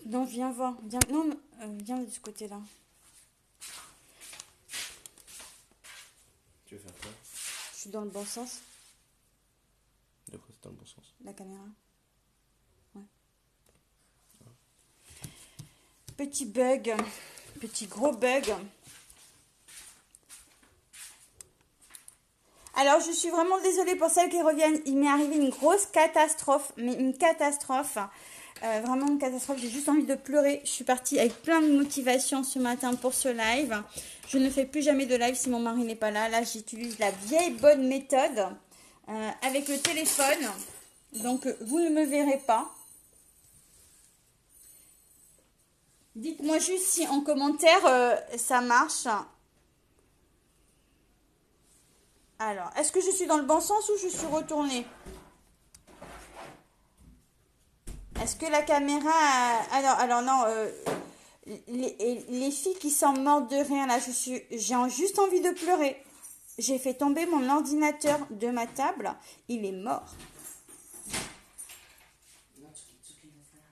Non, viens voir. Viens, non, viens de ce côté-là. Tu veux faire quoi? Je suis dans le bon sens. De quoi c'est dans le bon sens? La caméra. Ouais. Petit bug. Petit gros bug. Alors, je suis vraiment désolée pour celles qui reviennent. Il m'est arrivé une grosse catastrophe. Mais une catastrophe. Vraiment une catastrophe. J'ai juste envie de pleurer. Je suis partie avec plein de motivation ce matin pour ce live. Je ne fais plus jamais de live si mon mari n'est pas là. Là, j'utilise la vieille bonne méthode avec le téléphone. Donc, vous ne me verrez pas. Dites-moi juste si en commentaire ça marche. Alors, est-ce que je suis dans le bon sens ou je suis retournée? Est-ce que la caméra... Alors non, les filles qui s'en mordent de rien, là, j'ai juste envie de pleurer. J'ai fait tomber mon ordinateur de ma table. Il est mort.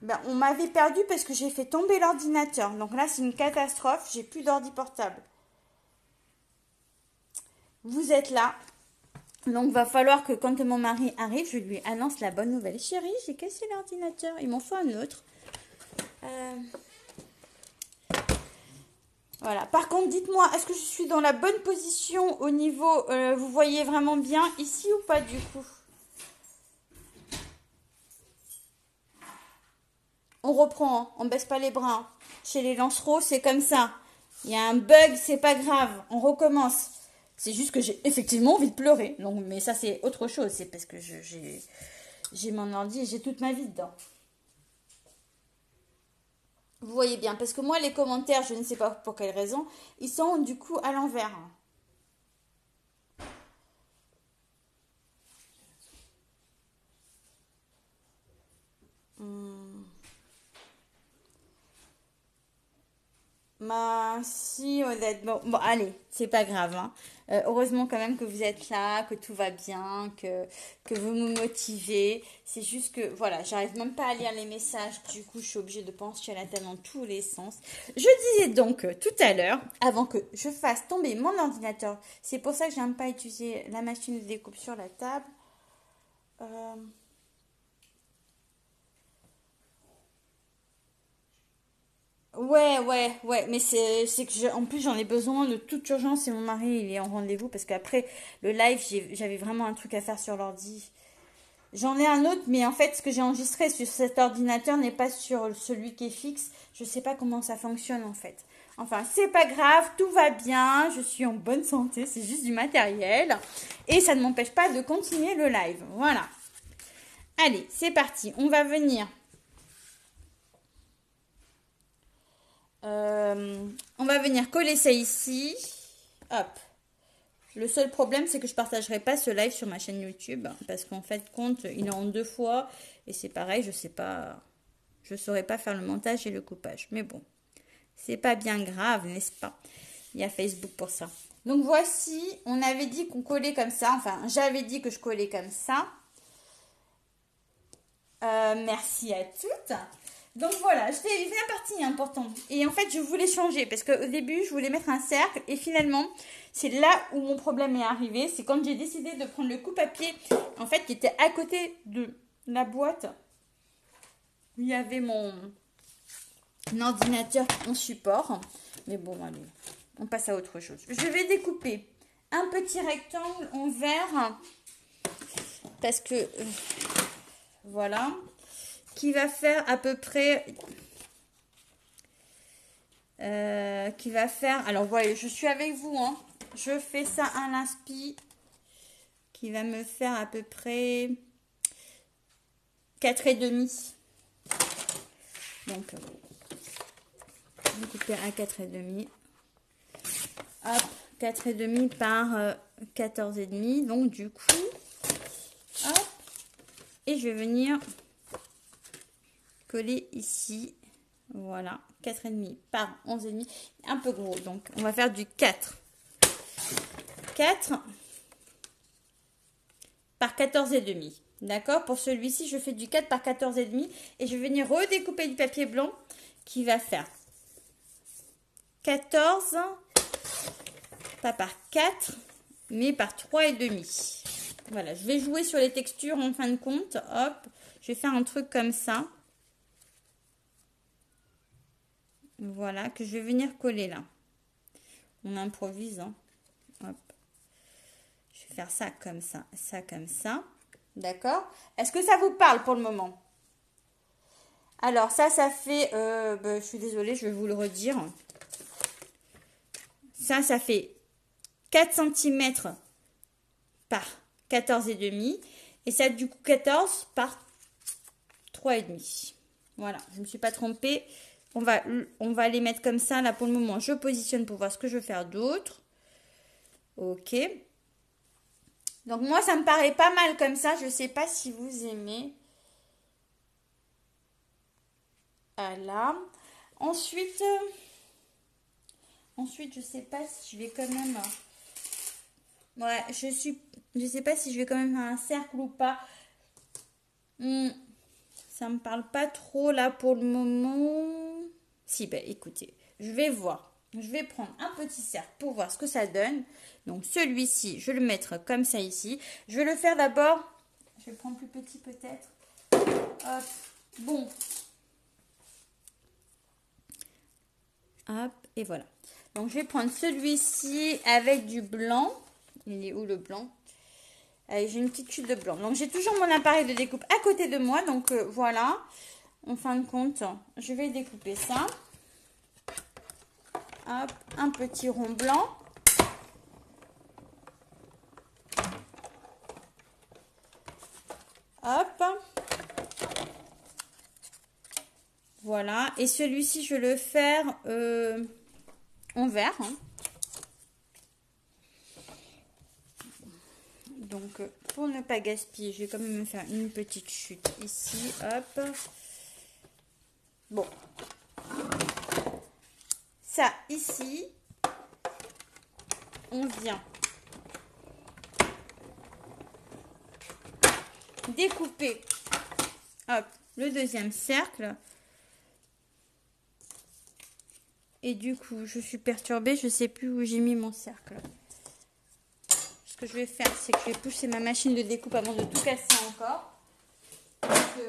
Ben, on m'avait perdu parce que j'ai fait tomber l'ordinateur. Donc là, c'est une catastrophe. J'ai plus d'ordi portable. Vous êtes là. Donc, va falloir que quand mon mari arrive, je lui annonce la bonne nouvelle. Chérie, j'ai cassé l'ordinateur. Il m'en faut un autre. Voilà. Par contre, dites-moi, est-ce que je suis dans la bonne position au niveau... vous voyez vraiment bien ici ou pas du coup? On reprend, hein. On baisse pas les bras. Hein. Chez les lancereaux, c'est comme ça. Il y a un bug, c'est pas grave. On recommence. C'est juste que j'ai effectivement envie de pleurer. Donc, mais ça, c'est autre chose. C'est parce que j'ai mon ordi et j'ai toute ma vie dedans. Vous voyez bien. Parce que moi, les commentaires, je ne sais pas pour quelle raison, ils sont du coup à l'envers. Si, honnêtement. Bon, allez, c'est pas grave. Hein. Heureusement quand même que vous êtes là, que tout va bien, que vous me motivez. C'est juste que, voilà, j'arrive même pas à lire les messages. Du coup, je suis obligée de pencher à la table dans tous les sens. Je disais donc tout à l'heure, avant que je fasse tomber mon ordinateur, c'est pour ça que j'aime pas utiliser la machine de découpe sur la table. Ouais, mais c'est que en plus j'en ai besoin de toute urgence et mon mari il est en rendez-vous parce qu'après le live j'avais vraiment un truc à faire sur l'ordi. J'en ai un autre mais en fait ce que j'ai enregistré sur cet ordinateur n'est pas sur celui qui est fixe. Je sais pas comment ça fonctionne en fait. Enfin c'est pas grave, tout va bien, je suis en bonne santé, c'est juste du matériel et ça ne m'empêche pas de continuer le live. Voilà. Allez, c'est parti, on va venir. On va venir coller ça ici. Hop. Le seul problème, c'est que je ne partagerai pas ce live sur ma chaîne YouTube. Parce qu'en fait, compte, il est en 2 fois. Et c'est pareil, je sais pas. Je saurais pas faire le montage et le coupage. Mais bon, c'est pas bien grave, n'est-ce pas? Il y a Facebook pour ça. Donc voici, on avait dit qu'on collait comme ça. Enfin, j'avais dit que je collais comme ça. Merci à toutes. Donc voilà, j'étais bien partie important. Et en fait, je voulais changer parce qu'au début, je voulais mettre un cercle. Et finalement, c'est là où mon problème est arrivé. C'est quand j'ai décidé de prendre le coupe-papier, en fait, qui était à côté de la boîte. Où il y avait mon ordinateur en support. Mais bon, allez, on passe à autre chose. Je vais découper un petit rectangle en vert. Parce que, voilà. Qui va faire à peu près... qui va faire... Alors, voyez, je suis avec vous. Hein. Je fais ça à l'inspi. Qui va me faire à peu près 4,5. Donc, je vais couper à 4,5. Hop, 4,5 par 14,5. Donc, du coup... Hop. Et je vais venir... coller ici, voilà, 4,5 par 11,5, un peu gros, donc on va faire du 4 par 14,5. D'accord? Pour celui-ci, je fais du 4 par 14,5 et je vais venir redécouper du papier blanc qui va faire 14, pas par 4, mais par 3,5. Voilà, je vais jouer sur les textures en fin de compte. Hop, je vais faire un truc comme ça. Voilà, que je vais venir coller là. On improvise, hein. Hop. Je vais faire ça comme ça comme ça. D'accord? Est-ce que ça vous parle pour le moment? Alors ça fait, je suis désolée, je vais vous le redire. Ça fait 4 cm par 14,5. Et ça, du coup, 14 par 3,5. Voilà, je ne me suis pas trompée. On va les mettre comme ça. Là, pour le moment, je positionne pour voir ce que je veux faire d'autre. Ok. Donc, moi, ça me paraît pas mal comme ça. Je ne sais pas si vous aimez. Voilà. Ensuite, je sais pas si je vais quand même... Ouais, je sais pas si je vais quand même faire un cercle ou pas. Ça me parle pas trop là pour le moment. Si, ben écoutez, je vais voir. Je vais prendre un petit cercle pour voir ce que ça donne. Donc celui-ci, je vais le mettre comme ça ici. Je vais le faire d'abord. Je vais le prendre plus petit peut-être. Hop. Bon. Hop, et voilà. Donc je vais prendre celui-ci avec du blanc. Il est où le blanc? J'ai une petite chute de blanc. Donc j'ai toujours mon appareil de découpe à côté de moi. Donc voilà. En fin de compte, je vais découper ça. Hop, un petit rond blanc. Hop. Voilà. Et celui-ci, je vais le faire en vert. Hein. Donc, pour ne pas gaspiller, je vais quand même me faire une petite chute ici. Hop. Bon. Ça, ici, on vient découper hop, le deuxième cercle. Et du coup, je suis perturbée. Je ne sais plus où j'ai mis mon cercle. Ce que je vais faire, c'est que je vais pousser ma machine de découpe avant de tout casser encore.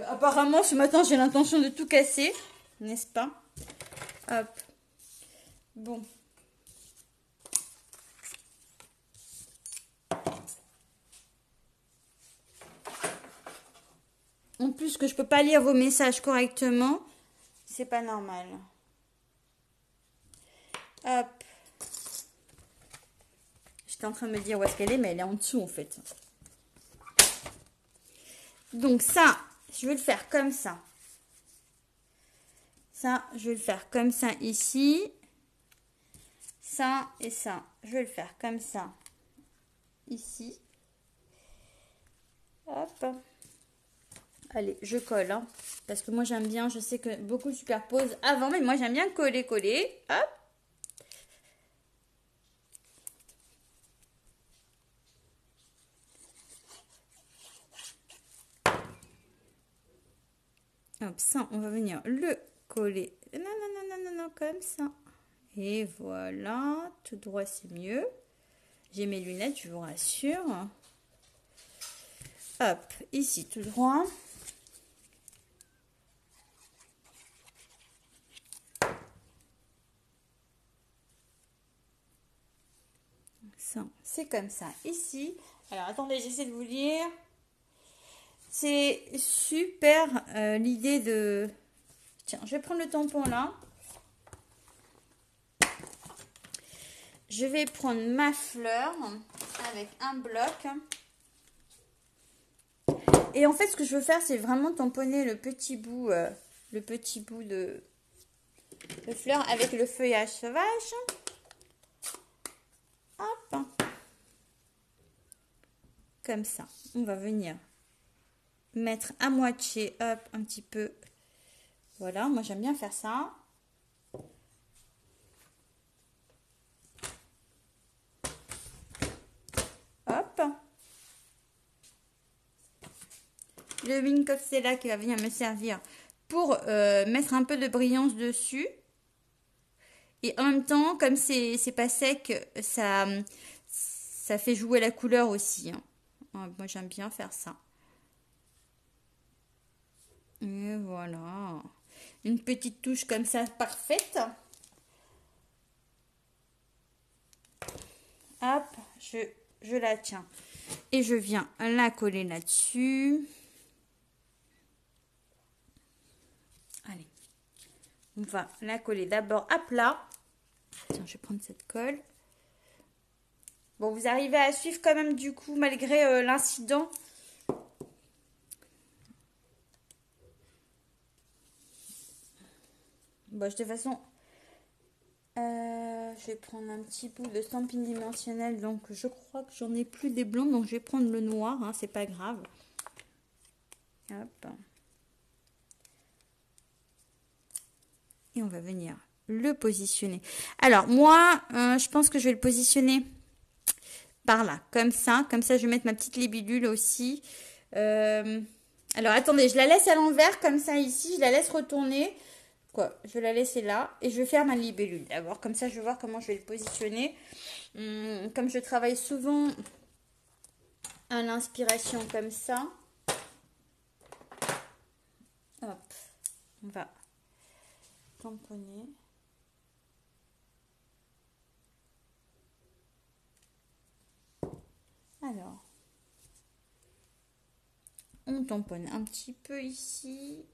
Apparemment, ce matin, j'ai l'intention de tout casser. N'est-ce pas? Hop. Bon. En plus que je peux pas lire vos messages correctement, c'est pas normal. Hop. J'étais en train de me dire où est-ce qu'elle est, mais elle est en dessous en fait. Donc ça, je vais le faire comme ça. Ça, je vais le faire comme ça ici. Ça et ça, je vais le faire comme ça ici. Hop. Allez, je colle. Hein, parce que moi, j'aime bien, je sais que beaucoup superposent avant, mais moi, j'aime bien coller, coller. Hop. Hop, ça, on va venir le coller. Non, non, non, non, non, non, comme ça. Et voilà, tout droit, c'est mieux. J'ai mes lunettes, je vous rassure. Hop, ici, tout droit. Ça, c'est comme ça. Ici, alors attendez, j'essaie de vous lire. C'est super l'idée de... Tiens, je vais prendre le tampon là. Je vais prendre ma fleur avec un bloc. Et en fait, ce que je veux faire, c'est vraiment tamponner le petit bout de fleur avec le feuillage sauvage. Hop. Comme ça. On va venir mettre à moitié, hop, un petit peu. Voilà, moi j'aime bien faire ça. Hop. le Wink of Stella qui va venir me servir pour mettre un peu de brillance dessus. Et en même temps, comme c'est pas sec, ça fait jouer la couleur aussi. Hein. Moi, j'aime bien faire ça. Et voilà. Une petite touche comme ça, parfaite. Hop, je la tiens. Et je viens la coller là-dessus. Allez. On va la coller d'abord à plat. Tiens, je vais prendre cette colle. Bon, vous arrivez à suivre quand même du coup, malgré l'incident. Bon, de toute façon, je vais prendre un petit bout de stamping dimensionnel. Donc, je crois que j'en ai plus des blancs. Donc, je vais prendre le noir. Hein, c'est pas grave. Hop. Et on va venir le positionner. Alors, moi, je pense que je vais le positionner par là, comme ça. Comme ça, je vais mettre ma petite libellule aussi. Alors, attendez, je la laisse à l'envers, comme ça, ici. Je la laisse retourner. Quoi, je vais la laisser là. Et je vais faire ma libellule d'abord. Comme ça, je vais voir comment je vais le positionner. Comme je travaille souvent à l'inspiration comme ça. Hop. On va tamponner. Alors, on tamponne un petit peu ici.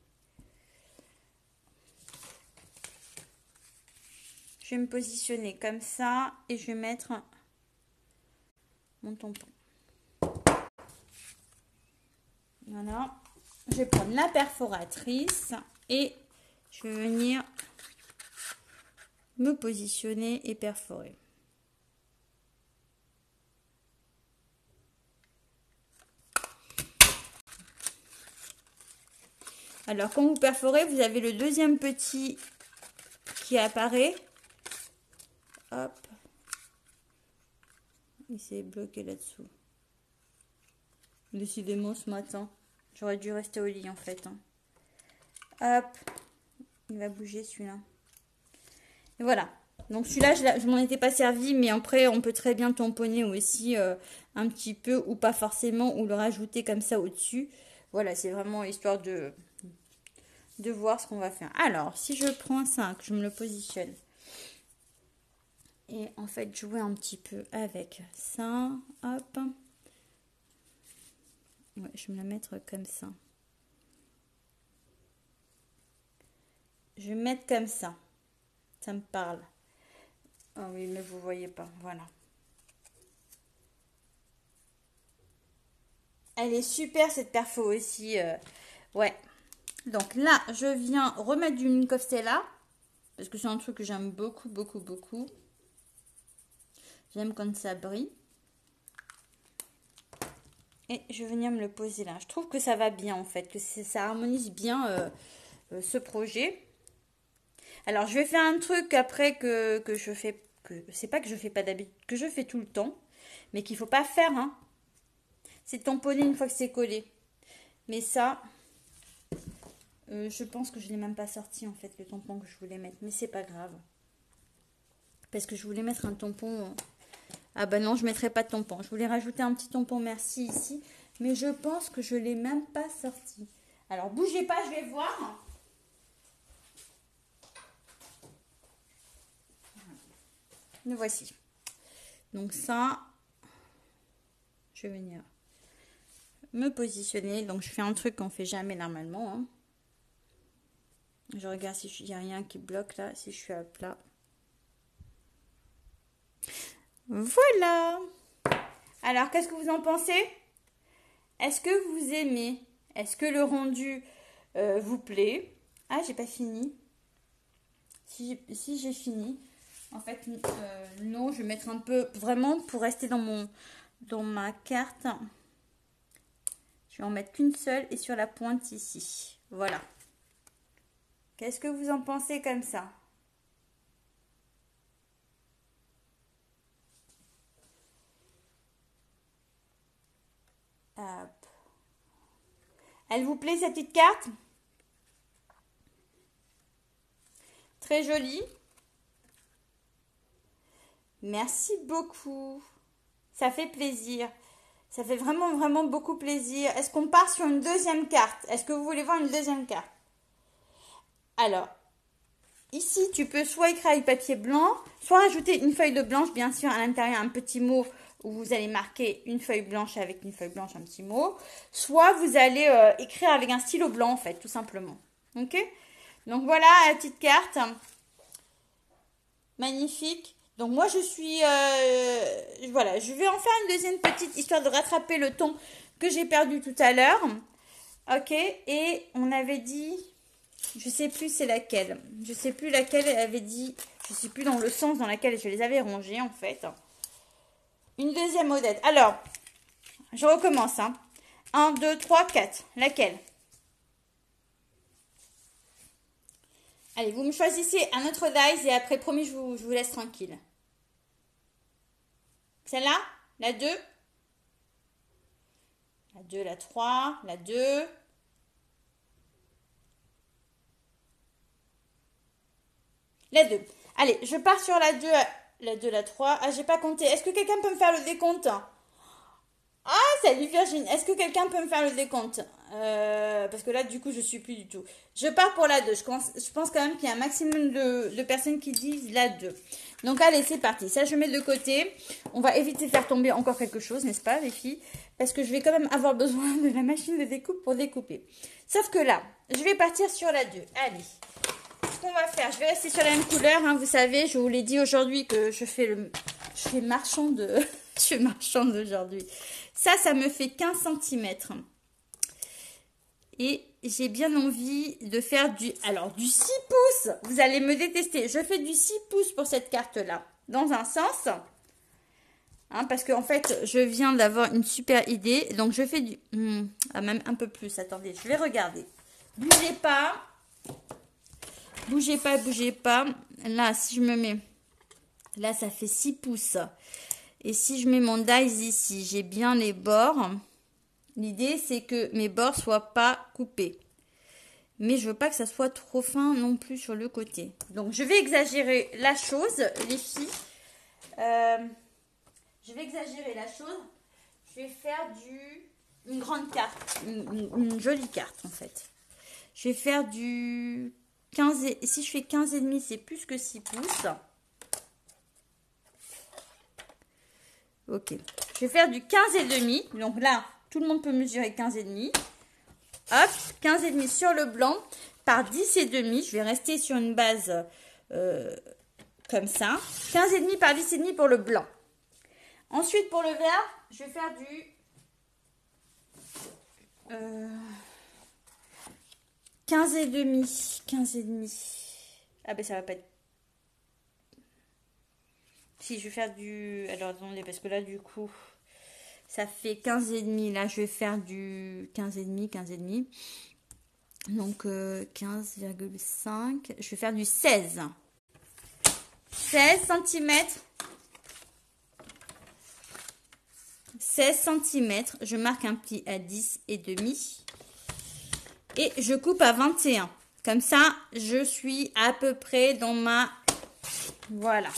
Je vais me positionner comme ça et je vais mettre mon tampon. Voilà. Je vais prendre la perforatrice et je vais venir me positionner et perforer. Alors, quand vous perforez, vous avez le deuxième petit qui apparaît. Hop. Il s'est bloqué là-dessous. Décidément, ce matin, j'aurais dû rester au lit en fait. Hein. Hop. Il va bouger celui-là. Et voilà. Donc celui-là, je m'en étais pas servi, mais après, on peut très bien tamponner aussi un petit peu, ou pas forcément, ou le rajouter comme ça au-dessus. Voilà, c'est vraiment histoire de voir ce qu'on va faire. Alors, si je prends ça, que je me le positionne, et en fait, jouer un petit peu avec ça, hop. Ouais, je vais me la mettre comme ça. Je vais mettre comme ça. Ça me parle. Ah oui, mais vous voyez pas. Voilà. Elle est super cette perfo aussi. Ouais. Donc là, je viens remettre du Wink of Stella. Parce que c'est un truc que j'aime beaucoup, beaucoup, beaucoup. J'aime quand ça brille. Et je vais venir me le poser là. Je trouve que ça va bien en fait. Que ça harmonise bien ce projet. Alors, je vais faire un truc après que je fais. C'est pas que je fais pas d'habitude. Que je fais tout le temps. Mais qu'il faut pas faire. Hein. C'est tamponner une fois que c'est collé. Mais ça... je pense que je n'ai même pas sorti en fait le tampon que je voulais mettre. Mais c'est pas grave. Parce que je voulais mettre un tampon... Ah bah non, je ne mettrai pas de tampon. Je voulais rajouter un petit tampon merci ici. Mais je pense que je ne l'ai même pas sorti. Alors bougez pas, je vais voir. Le voici. Donc ça, je vais venir me positionner. Donc je fais un truc qu'on ne fait jamais normalement. Hein. Je regarde s'il n'y a rien qui bloque là, si je suis à plat. Voilà. Alors, qu'est-ce que vous en pensez? Est-ce que vous aimez? Est-ce que le rendu vous plaît? Ah, j'ai pas fini. Si j'ai fini. En fait, non, je vais mettre un peu, vraiment pour rester dans ma carte. Je vais en mettre qu'une seule et sur la pointe ici. Voilà. Qu'est-ce que vous en pensez comme ça? Hop. Elle vous plaît cette petite carte? Très jolie. Merci beaucoup. Ça fait plaisir. Ça fait vraiment, vraiment beaucoup plaisir. Est-ce qu'on part sur une deuxième carte? Est-ce que vous voulez voir une deuxième carte? Alors, ici, tu peux soit écrire avec papier blanc, soit rajouter une feuille de blanche, bien sûr, à l'intérieur, un petit mot où vous allez marquer une feuille blanche avec une feuille blanche, un petit mot. Soit vous allez écrire avec un stylo blanc, en fait, tout simplement. Ok? Donc, voilà la petite carte. Magnifique. Donc, moi, je suis... voilà, je vais en faire une deuxième petite, histoire de rattraper le ton que j'ai perdu tout à l'heure. Ok? Et on avait dit... Je sais plus c'est laquelle. Je sais plus laquelle elle avait dit. Je sais plus dans le sens dans lequel je les avais rongées en fait. Une deuxième Odette. Alors, je recommence. 1, 2, 3, 4. Laquelle? Allez, vous me choisissez un autre dice et après, promis, je vous laisse tranquille. Celle-là? La 2? La 2, la 3, la 2... La 2. Allez, je pars sur la 2, la 2, la 3. Ah, j'ai pas compté. Est-ce que quelqu'un peut me faire le décompte? Ah, salut Virginie. Est-ce que quelqu'un peut me faire le décompte? Parce que là, du coup, je suis plus du tout. Je pars pour la 2. Je pense quand même qu'il y a un maximum de personnes qui disent la 2. Donc, allez, c'est parti. Ça, je mets de côté. On va éviter de faire tomber encore quelque chose, n'est-ce pas, les filles? Parce que je vais quand même avoir besoin de la machine de découpe pour découper. Sauf que là, je vais partir sur la 2. Allez. On va faire, je vais rester sur la même couleur, vous savez, je vous l'ai dit aujourd'hui que je fais marchande je fais marchande aujourd'hui. Ça me fait 15 cm. Et j'ai bien envie de faire du 6 pouces. Vous allez me détester. Je fais du 6 pouces pour cette carte-là. Dans un sens. Parce qu'en fait, je viens d'avoir une super idée. Donc, je fais du... même un peu plus. Attendez, je vais regarder. Bougez pas. Bougez pas, bougez pas. Là, si je me mets... Là, ça fait 6 pouces. Et si je mets mon dice ici, j'ai bien les bords. L'idée, c'est que mes bords soient pas coupés. Mais je veux pas que ça soit trop fin non plus sur le côté. Donc, je vais exagérer la chose, les filles. Je vais exagérer la chose. Je vais faire une grande carte. Une jolie carte, en fait. Je vais faire du... 15 et si je fais 15 et demi, c'est plus que 6 pouces. Ok. Je vais faire du 15 et demi. Donc là, tout le monde peut mesurer 15 et demi. Hop, 15 et demi sur le blanc par 10 et demi. Je vais rester sur une base comme ça. 15 et demi par 10 et demi pour le blanc. Ensuite, pour le vert, je vais faire du 15 et demi. 15 et demi. Ah ben ça va pas être... Si, je vais faire du... Alors attendez, parce que là du coup, ça fait 15 et demi. Là, je vais faire du 15 et demi, 15 et demi. Donc 15,5. Je vais faire du 16. 16 cm. 16 cm. Je marque un pli à 10 et demi. Et je coupe à 21. Comme ça, je suis à peu près dans ma... Voilà.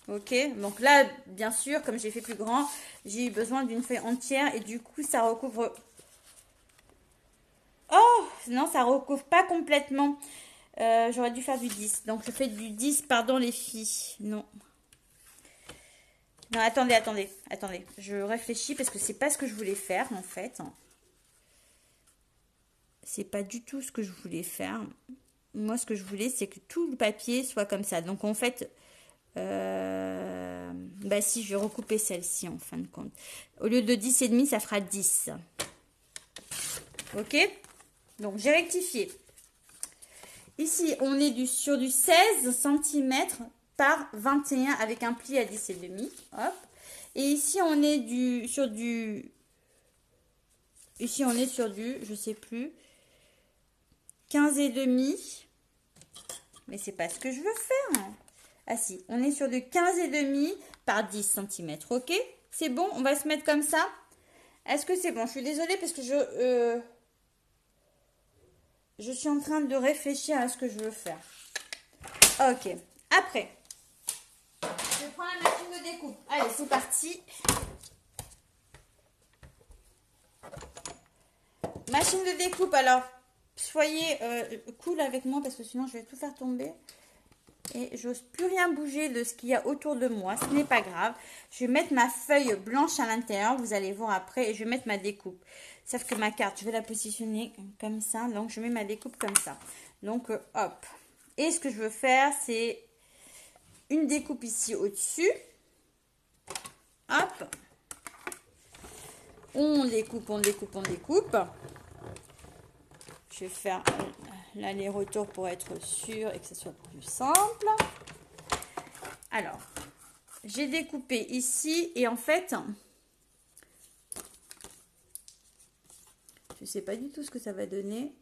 Ok. Donc là, bien sûr, comme j'ai fait plus grand, j'ai eu besoin d'une feuille entière. Et du coup, ça recouvre... Oh, non, ça recouvre pas complètement. J'aurais dû faire du 10. Donc, je fais du 10, pardon les filles. Non. Non, attendez. Je réfléchis parce que c'est pas ce que je voulais faire, en fait. C'est pas du tout ce que je voulais faire. Moi, ce que je voulais, c'est que tout le papier soit comme ça. Donc, en fait, si je vais recouper celle-ci, en fin de compte. Au lieu de 10,5, ça fera 10. Ok? Donc, j'ai rectifié. Ici, on est sur du 16 cm par 21 avec un pli à 10,5. Hop. Et ici, on est sur du... Ici, on est sur du, je sais plus... 15 et demi, mais c'est pas ce que je veux faire. Ah si, on est sur du 15 et demi par 10 cm, ok? C'est bon, on va se mettre comme ça. Est-ce que c'est bon? Je suis désolée parce que je suis en train de réfléchir à ce que je veux faire. Ok. Après, je prends la machine de découpe. Allez, c'est parti. Machine de découpe. Alors, soyez cool avec moi parce que sinon je vais tout faire tomber. Et j'ose plus rien bouger de ce qu'il y a autour de moi. Ce n'est pas grave. Je vais mettre ma feuille blanche à l'intérieur. Vous allez voir après. Et je vais mettre ma découpe. Sauf que ma carte, je vais la positionner comme ça. Donc, je mets ma découpe comme ça. Donc, hop. Et ce que je veux faire, c'est une découpe ici au-dessus. Hop. On découpe, on découpe, on découpe. Je vais faire l'aller-retour pour être sûr et que ce soit plus simple. Alors, j'ai découpé ici et en fait, je ne sais pas du tout ce que ça va donner.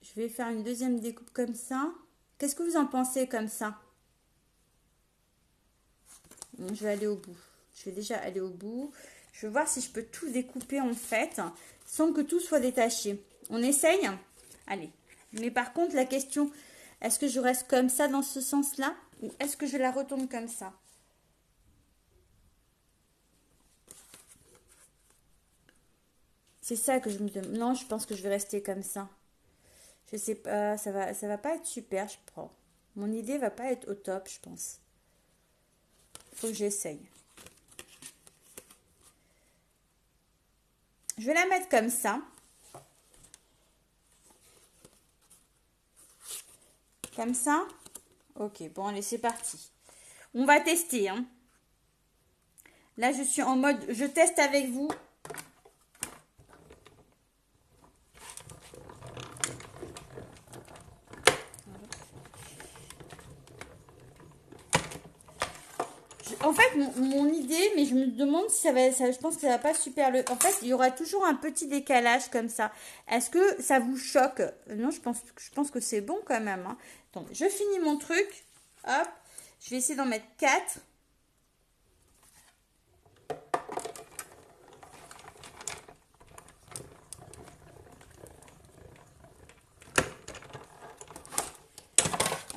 Je vais faire une deuxième découpe comme ça. Qu'est-ce que vous en pensez comme ça? Je vais aller au bout. Je vais déjà aller au bout. Je vais voir si je peux tout découper en fait, sans que tout soit détaché. On essaye? Allez. Mais par contre, la question, est-ce que je reste comme ça dans ce sens-là? Ou est-ce que je la retourne comme ça? C'est ça que je me demande. Non, je pense que je vais rester comme ça. Je sais pas, ça va pas être super, je prends. Mon idée va pas être au top, je pense. Faut que j'essaye. Je vais la mettre comme ça. Comme ça. Ok, bon, allez, c'est parti. On va tester, hein. Là, je suis en mode, je teste avec vous. En fait, mon idée, mais je me demande si ça va, je pense que ça va pas super. En fait, il y aura toujours un petit décalage comme ça. Est-ce que ça vous choque? Non, je pense que c'est bon quand même, hein. Attendez, je finis mon truc. Hop, je vais essayer d'en mettre 4.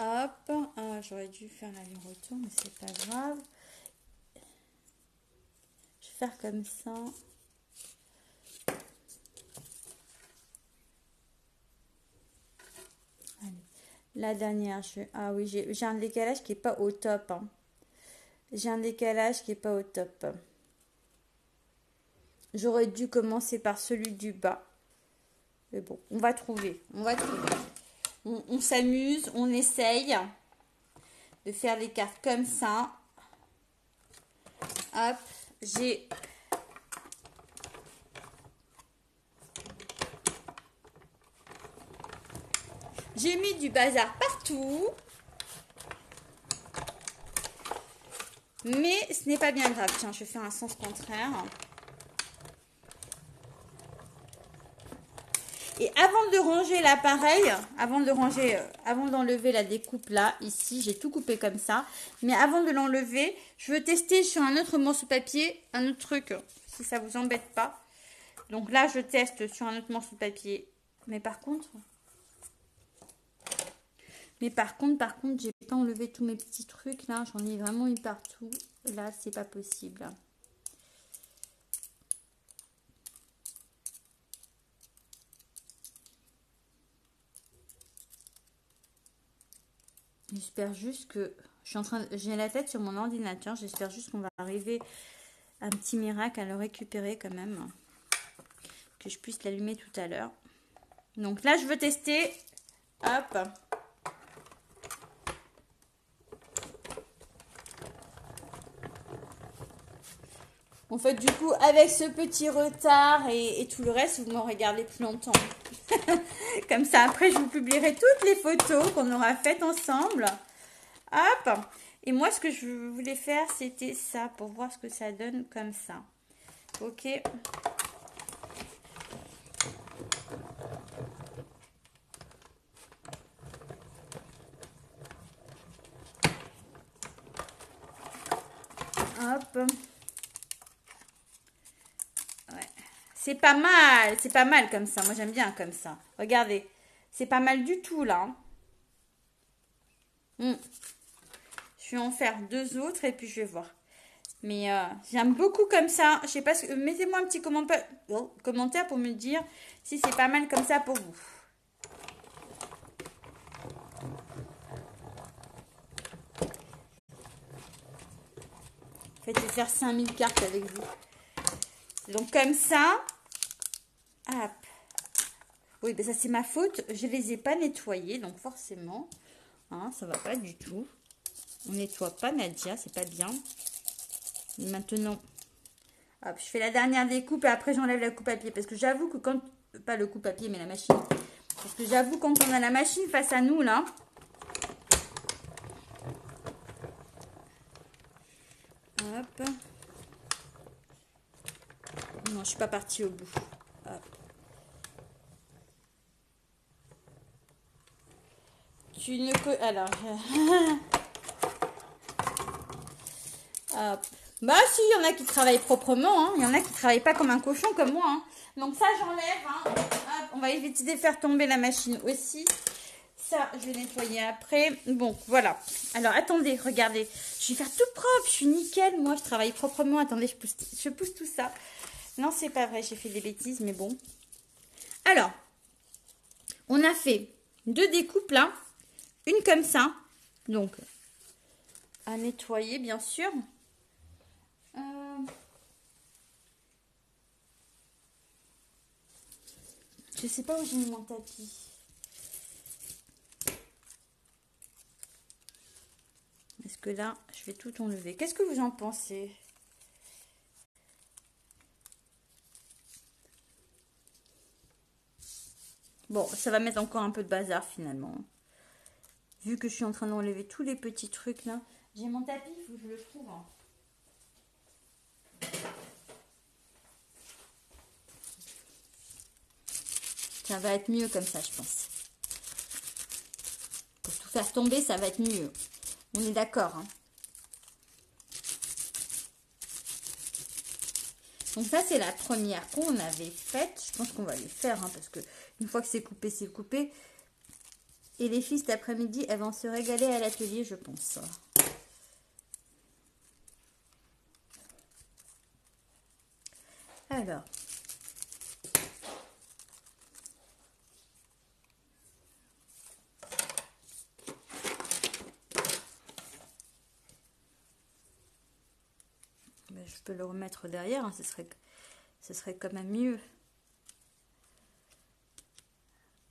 Hop, ah, j'aurais dû faire l'aller-retour, mais c'est pas grave. Je vais faire comme ça. Allez. La dernière, ah oui, j'ai un décalage qui est pas au top, hein. J'ai un décalage qui est pas au top. J'aurais dû commencer par celui du bas. Mais bon, on va trouver. On va trouver. On s'amuse, on essaye de faire les cartes comme ça. Hop, j'ai mis du bazar partout. Mais ce n'est pas bien grave. Tiens, je vais faire un sens contraire. Et avant de ranger l'appareil, avant d'enlever la découpe là, ici, j'ai tout coupé comme ça. Mais avant de l'enlever, je veux tester sur un autre morceau de papier, un autre truc, si ça vous embête pas. Donc là, je teste sur un autre morceau de papier. Mais par contre, j'ai pas enlevé tous mes petits trucs là. J'en ai vraiment eu partout. Là, c'est pas possible. J'espère juste que j'ai la tête sur mon ordinateur. J'espère juste qu'on va arriver à un petit miracle à le récupérer quand même. Que je puisse l'allumer tout à l'heure. Donc là, je veux tester. Hop. En fait, du coup, avec ce petit retard et tout le reste, vous m'en regardez plus longtemps. Comme ça, après, je vous publierai toutes les photos qu'on aura faites ensemble. Hop. Et moi, ce que je voulais faire, c'était ça, pour voir ce que ça donne comme ça. Ok. Hop. C'est pas mal comme ça. Moi, j'aime bien comme ça. Regardez, C'est pas mal du tout, là. Je vais en faire 2 autres et puis je vais voir. Mais j'aime beaucoup comme ça. Je sais pas, mettez-moi un petit commentaire pour me dire si c'est pas mal comme ça pour vous. En fait, je vais faire 5000 cartes avec vous. Donc comme ça. Hop. Oui, ben ça c'est ma faute. Je les ai pas nettoyés, donc forcément, hein, ça va pas du tout. On nettoie pas, Nadia, c'est pas bien. Et maintenant, hop, je fais la dernière découpe et après j'enlève la coupe papier. Parce que j'avoue que quand... Pas le coupe papier, mais la machine. Parce que j'avoue, quand on a la machine face à nous, là... Hop. Non, je suis pas partie au bout. Hop. Tu ne... Alors... Hop. Bah si, il y en a qui travaillent proprement, hein. Il y en a qui travaillent pas comme un cochon comme moi, hein. Donc ça j'enlève, hein. Hop, on va éviter de faire tomber la machine aussi. Ça, je vais nettoyer après. Bon, voilà. Alors attendez, regardez. Je vais faire tout propre, je suis nickel. Moi, je travaille proprement. Attendez, je pousse tout ça. Non, c'est pas vrai, j'ai fait des bêtises, mais bon. Alors, on a fait 2 découpes là. Une comme ça. Donc, à nettoyer, bien sûr. Je sais pas où j'ai mis mon tapis. Est-ce que là, je vais tout enlever? Qu'est-ce que vous en pensez? Bon, ça va mettre encore un peu de bazar finalement. Vu que je suis en train d'enlever tous les petits trucs là. J'ai mon tapis, il faut que je le trouve. Hein. Ça va être mieux comme ça, je pense. Pour tout faire tomber, ça va être mieux. On est d'accord. Hein. Donc ça, c'est la première qu'on avait faite. Je pense qu'on va les faire. Hein, parce que une fois que c'est coupé, c'est coupé. Et les filles, cet après-midi, elles vont se régaler à l'atelier, je pense. Alors. Je peux le remettre derrière, hein, ce serait quand même mieux.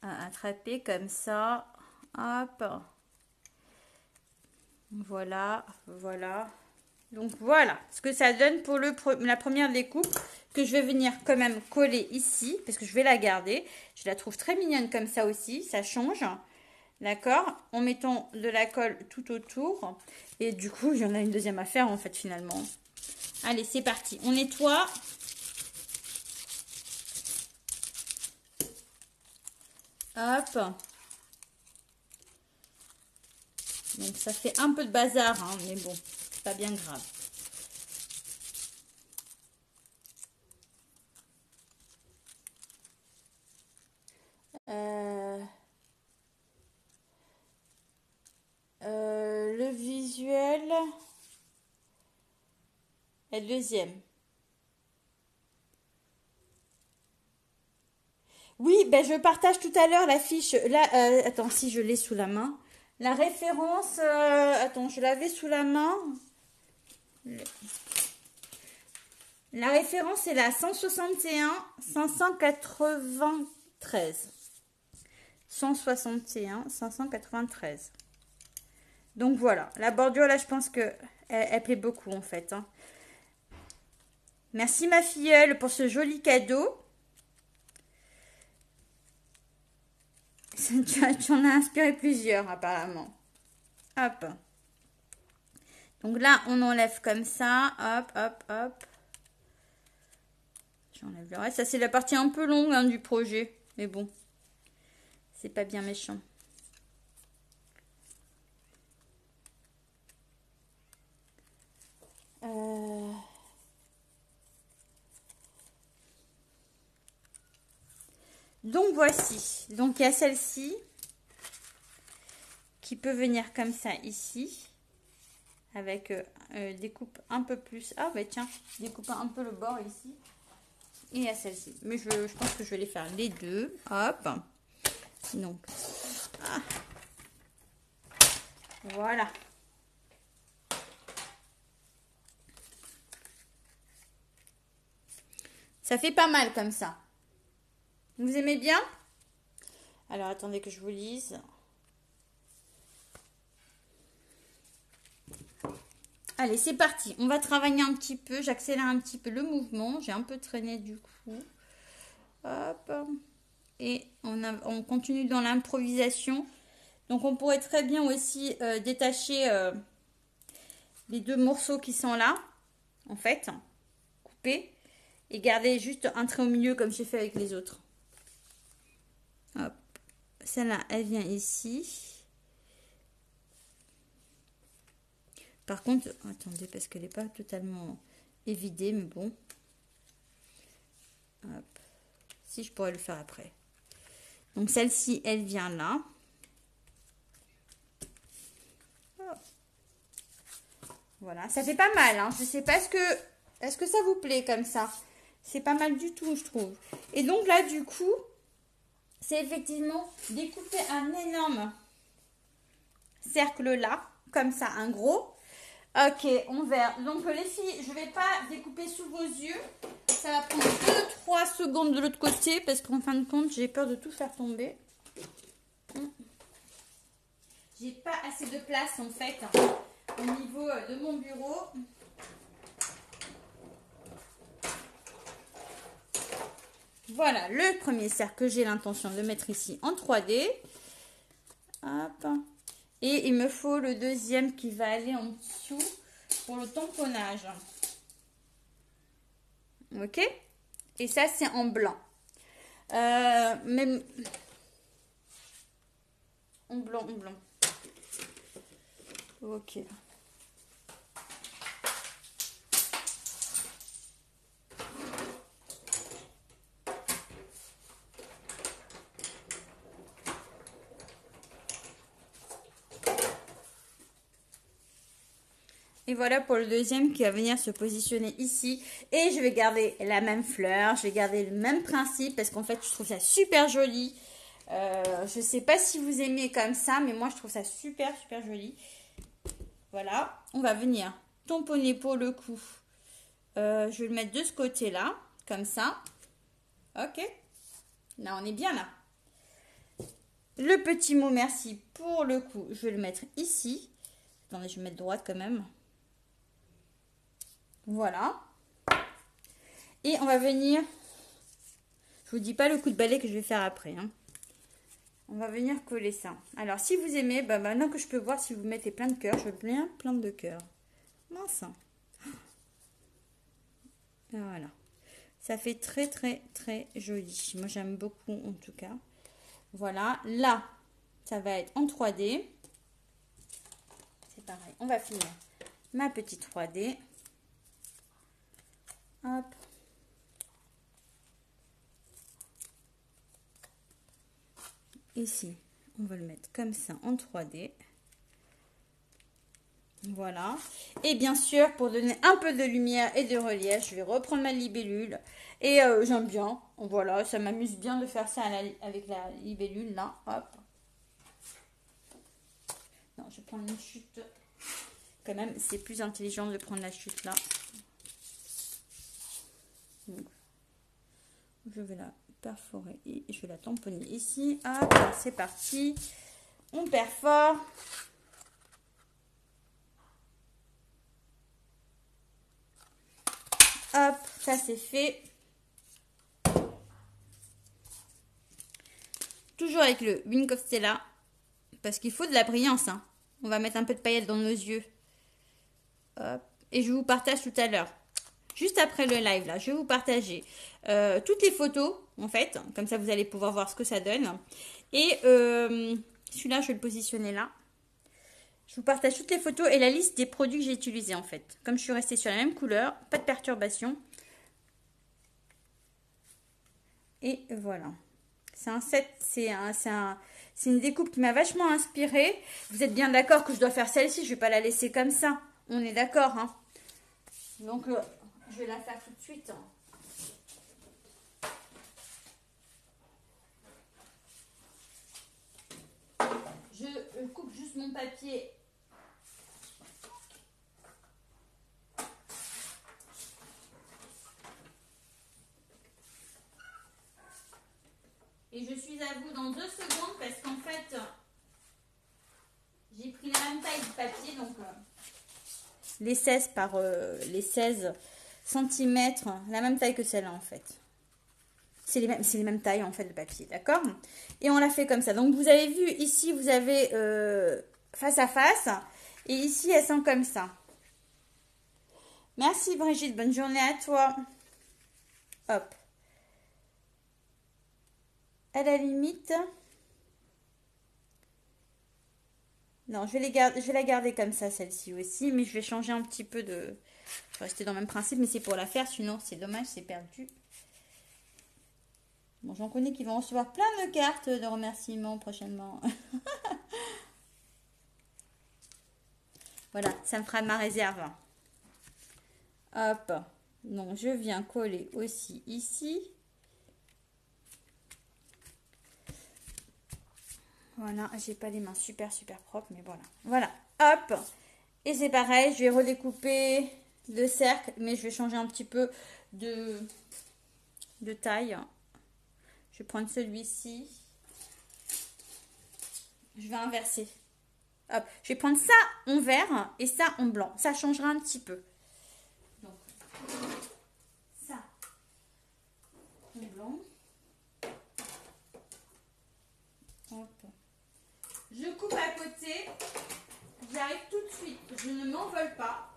À attraper comme ça. Hop. Voilà, voilà. Donc voilà ce que ça donne pour la première découpe que je vais venir quand même coller ici parce que je vais la garder. Je la trouve très mignonne comme ça aussi, ça change. D'accord, en mettant de la colle tout autour. Et du coup, il y en a une deuxième à faire en fait finalement. Allez, c'est parti. On nettoie. Hop. Donc, ça fait un peu de bazar, hein, mais bon, c'est pas bien grave. Le visuel est le deuxième. Oui, ben je partage tout à l'heure la fiche. Là, attends, si je l'ai sous la main. La référence, attends, je l'avais sous la main. La référence est la 161 593. 161 593. Donc voilà, la bordure là, je pense que elle plaît beaucoup en fait. Hein. Merci ma filleule pour ce joli cadeau. Tu en as inspiré plusieurs apparemment. Hop. Donc là, on enlève comme ça. Hop, hop, hop. J'enlève le reste. Ça, c'est la partie un peu longue hein, du projet. Mais bon, c'est pas bien méchant. Donc voici. Donc il y a celle-ci qui peut venir comme ça ici. Avec des coupes un peu plus. Ah bah tiens, découper un peu le bord ici. Et il y a celle-ci. Mais je pense que je vais les faire les deux. Hop. Donc. Ah. Voilà. Ça fait pas mal comme ça. Vous aimez bien? Alors attendez que je vous lise. Allez, c'est parti. On va travailler un petit peu. J'accélère un petit peu le mouvement. J'ai un peu traîné du coup. Hop. Et on continue dans l'improvisation. Donc on pourrait très bien aussi détacher les deux morceaux qui sont là. En fait. Couper. Et garder juste un trait au milieu comme j'ai fait avec les autres. Hop. Celle-là, elle vient ici. Par contre, attendez, parce qu'elle n'est pas totalement évidée, mais bon. Hop. Si, je pourrais le faire après. Donc, celle-ci, elle vient là. Hop. Voilà, ça fait pas mal. Hein. Je sais pas, est-ce que ça vous plaît comme ça? C'est pas mal du tout, je trouve. Et donc là, du coup, c'est effectivement découper un énorme cercle là, comme ça, un gros. Ok, on verra. Donc les filles, je ne vais pas découper sous vos yeux. Ça va prendre 2-3 secondes de l'autre côté parce qu'en fin de compte, j'ai peur de tout faire tomber. J'ai pas assez de place en fait au niveau de mon bureau. Voilà, le premier cercle que j'ai l'intention de mettre ici en 3D. Hop. Et il me faut le deuxième qui va aller en dessous pour le tamponnage. Ok? Et ça, c'est en blanc. Même en blanc, en blanc. Ok. Et voilà pour le deuxième qui va venir se positionner ici. Et je vais garder la même fleur. Je vais garder le même principe parce qu'en fait, je trouve ça super joli. Je ne sais pas si vous aimez comme ça, mais moi, je trouve ça super, super joli. Voilà. On va venir tamponner pour le coup. Je vais le mettre de ce côté-là, comme ça. Ok. Là, on est bien là. Le petit mot merci pour le coup, je vais le mettre ici. Attendez, je vais mettre droite quand même. Voilà. Et on va venir, je vous dis pas le coup de balai que je vais faire après. Hein. On va venir coller ça. Alors, si vous aimez, maintenant que je peux voir si vous mettez plein de cœurs, je veux bien plein de cœurs. Mince. Voilà. Ça fait très, très, très joli. Moi, j'aime beaucoup en tout cas. Voilà. Là, ça va être en 3D. C'est pareil. On va finir ma petite 3D. Hop. Ici, on va le mettre comme ça en 3D. Voilà. Et bien sûr, pour donner un peu de lumière et de relief, je vais reprendre ma libellule. Et j'aime bien. Voilà, ça m'amuse bien de faire ça avec la libellule, là. Hop. Non, je vais prendre une chute. Quand même, c'est plus intelligent de prendre la chute, là. Donc, je vais la perforer et je vais la tamponner ici. Hop, c'est parti. On perfore. Hop, ça c'est fait. Toujours avec le Wink of Stella. Parce qu'il faut de la brillance. Hein. On va mettre un peu de paillettes dans nos yeux. Hop. Et je vous partage tout à l'heure. Juste après le live, là, je vais vous partager toutes les photos, en fait. Comme ça, vous allez pouvoir voir ce que ça donne. Et celui-là, je vais le positionner là. Je vous partage toutes les photos et la liste des produits que j'ai utilisés, en fait. Comme je suis restée sur la même couleur, pas de perturbation. Et voilà. C'est un set, c'est une découpe qui m'a vachement inspirée. Vous êtes bien d'accord que je dois faire celle-ci, je vais pas la laisser comme ça. On est d'accord, hein. Donc, je vais la faire tout de suite. Je coupe juste mon papier. Et je suis à vous dans 2 secondes parce qu'en fait, j'ai pris la même taille de papier, donc les 16 par les 16 cm, la même taille que celle-là en fait. C'est les mêmes tailles en fait de papier, d'accord? Et on l'a fait comme ça. Donc vous avez vu ici, vous avez face à face et ici elles sont comme ça. Merci Brigitte, bonne journée à toi. Hop. À la limite, non, je vais la garder comme ça, celle-ci aussi, mais je vais changer un petit peu de... Je vais rester dans le même principe, mais c'est pour la faire, sinon c'est dommage, c'est perdu. Bon, j'en connais qui vont recevoir plein de cartes de remerciements prochainement. Voilà, ça me fera de ma réserve. Hop, donc je viens coller aussi ici. Voilà, j'ai pas les mains super propres, mais voilà. Voilà, hop. Et c'est pareil, je vais redécouper le cercle, mais je vais changer un petit peu de taille. Je vais prendre celui-ci. Je vais inverser. Hop, je vais prendre ça en vert et ça en blanc. Ça changera un petit peu. Donc, ça en blanc. Hop. Je coupe à côté, j'arrive tout de suite, je ne m'envole pas.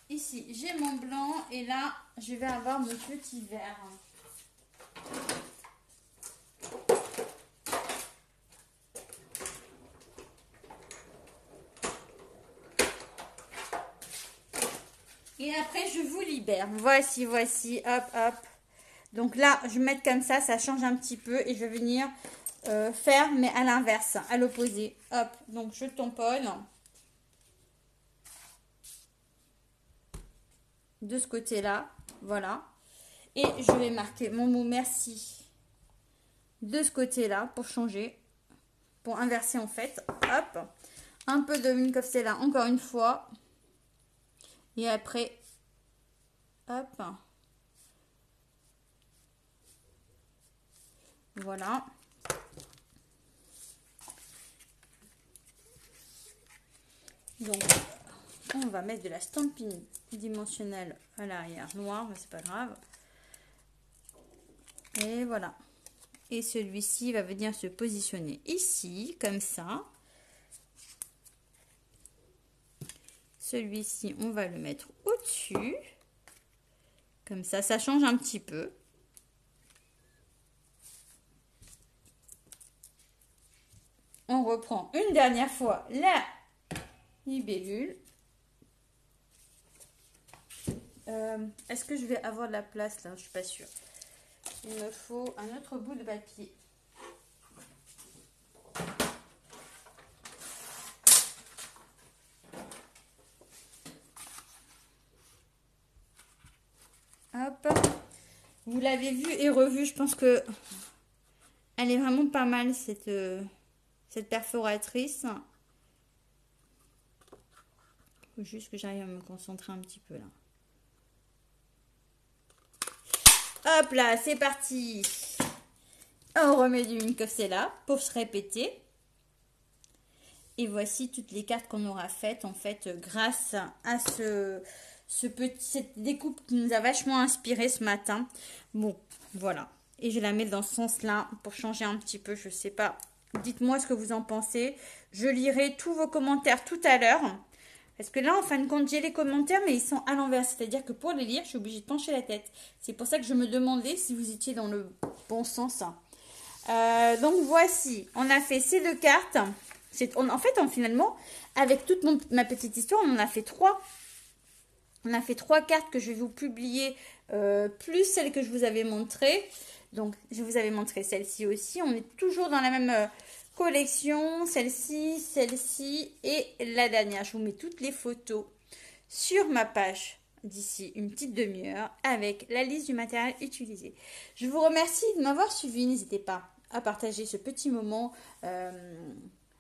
Ici, j'ai mon blanc et là, je vais avoir mon petit vert. Et après, je vous libère. Voici, hop, hop. Donc là, je vais mettre comme ça change un petit peu. Et je vais venir faire, mais à l'inverse, à l'opposé. Hop, donc je tamponne. De ce côté-là, voilà. Et je vais marquer mon mot merci de ce côté-là pour changer. Pour inverser en fait. Hop. Un peu de mine comme c'est là, encore une fois. Et après, hop. Voilà. Donc, on va mettre de la stampine dimensionnelle à l'arrière noir, mais c'est pas grave. Et voilà. Et celui-ci va venir se positionner ici, comme ça. Celui-ci, on va le mettre au-dessus. Comme ça, ça change un petit peu. On reprend une dernière fois la libellule. Est-ce que je vais avoir de la place là? Je suis pas sûre. Il me faut un autre bout de papier. Hop. Vous l'avez vu et revu. Je pense que elle est vraiment pas mal cette perforatrice. Il faut juste que j'arrive à me concentrer un petit peu là. Hop là, c'est parti. On remet du Mincofsella pour se répéter. Et voici toutes les cartes qu'on aura faites en fait grâce à cette découpe qui nous a vachement inspiré ce matin. Bon, voilà. Et je la mets dans ce sens-là pour changer un petit peu, je sais pas. Dites-moi ce que vous en pensez. Je lirai tous vos commentaires tout à l'heure. Parce que là, en fin de compte, j'ai les commentaires, mais ils sont à l'envers. C'est-à-dire que pour les lire, je suis obligée de pencher la tête. C'est pour ça que je me demandais si vous étiez dans le bon sens. Donc, voici. On a fait ces 2 cartes. En fait, finalement, avec toute ma petite histoire, on en a fait 3. On a fait 3 cartes que je vais vous publier, plus celles que je vous avais montrées. Donc, je vous avais montré celle-ci aussi. On est toujours dans la même collection. Celle-ci et la dernière. Je vous mets toutes les photos sur ma page d'ici une petite demi-heure avec la liste du matériel utilisé. Je vous remercie de m'avoir suivi. N'hésitez pas à partager ce petit moment.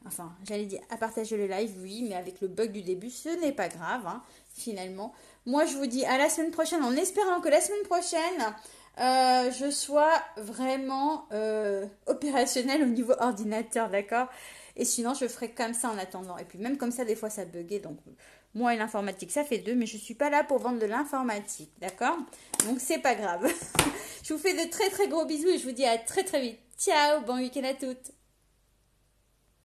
Enfin, j'allais dire à partager le live, oui, mais avec le bug du début, ce n'est pas grave, hein, finalement. Moi, je vous dis à la semaine prochaine, en espérant que la semaine prochaine, je sois vraiment opérationnelle au niveau ordinateur, d'accord? Et sinon, je ferai comme ça en attendant. Et puis, même comme ça, des fois, ça buguait. Donc, moi et l'informatique, ça fait 2, mais je ne suis pas là pour vendre de l'informatique, d'accord? Donc, c'est pas grave. Je vous fais de très, très gros bisous et je vous dis à très, très vite. Ciao, bon week-end à toutes.